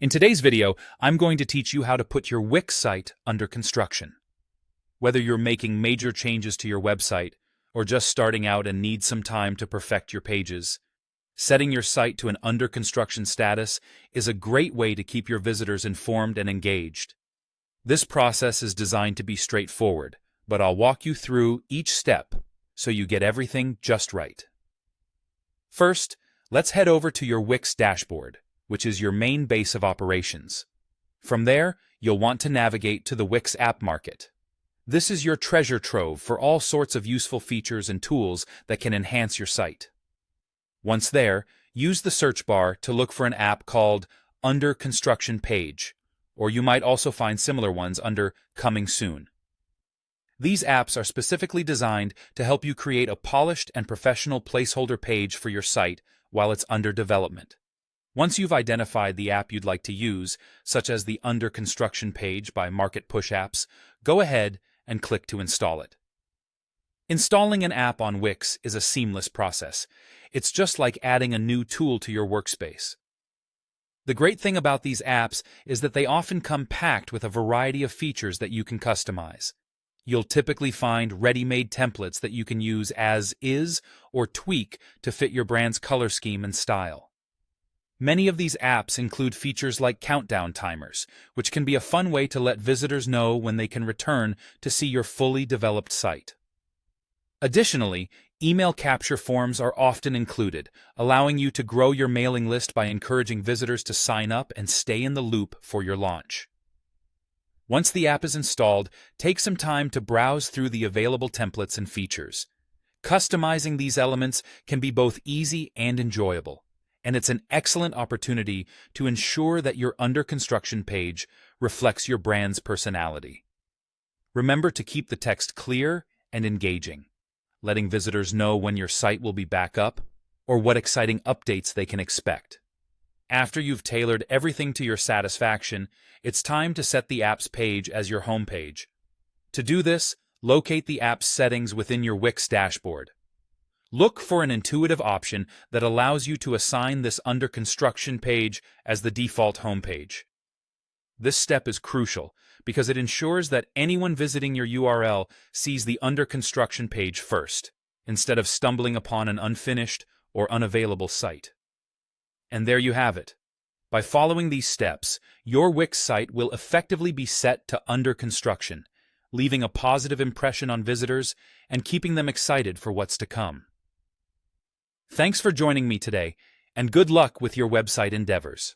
In today's video, I'm going to teach you how to put your Wix site under construction. Whether you're making major changes to your website or just starting out and need some time to perfect your pages, setting your site to an under construction status is a great way to keep your visitors informed and engaged. This process is designed to be straightforward, but I'll walk you through each step so you get everything just right. First, let's head over to your Wix dashboard, which is your main base of operations. From there, you'll want to navigate to the Wix App Market. This is your treasure trove for all sorts of useful features and tools that can enhance your site. Once there, use the search bar to look for an app called Under Construction Page, or you might also find similar ones under Coming Soon. These apps are specifically designed to help you create a polished and professional placeholder page for your site while it's under development. Once you've identified the app you'd like to use, such as the Under Construction Page by Market Push Apps, go ahead and click to install it. Installing an app on Wix is a seamless process. It's just like adding a new tool to your workspace. The great thing about these apps is that they often come packed with a variety of features that you can customize. You'll typically find ready-made templates that you can use as is or tweak to fit your brand's color scheme and style. Many of these apps include features like countdown timers, which can be a fun way to let visitors know when they can return to see your fully developed site. Additionally, email capture forms are often included, allowing you to grow your mailing list by encouraging visitors to sign up and stay in the loop for your launch. Once the app is installed, take some time to browse through the available templates and features. Customizing these elements can be both easy and enjoyable, and it's an excellent opportunity to ensure that your under construction page reflects your brand's personality. Remember to keep the text clear and engaging, letting visitors know when your site will be back up or what exciting updates they can expect. After you've tailored everything to your satisfaction, it's time to set the app's page as your home page. To do this, locate the app's settings within your Wix dashboard. Look for an intuitive option that allows you to assign this under construction page as the default homepage. This step is crucial because it ensures that anyone visiting your URL sees the under construction page first, instead of stumbling upon an unfinished or unavailable site. And there you have it. By following these steps, your Wix site will effectively be set to under construction, leaving a positive impression on visitors and keeping them excited for what's to come. Thanks for joining me today, and good luck with your website endeavors.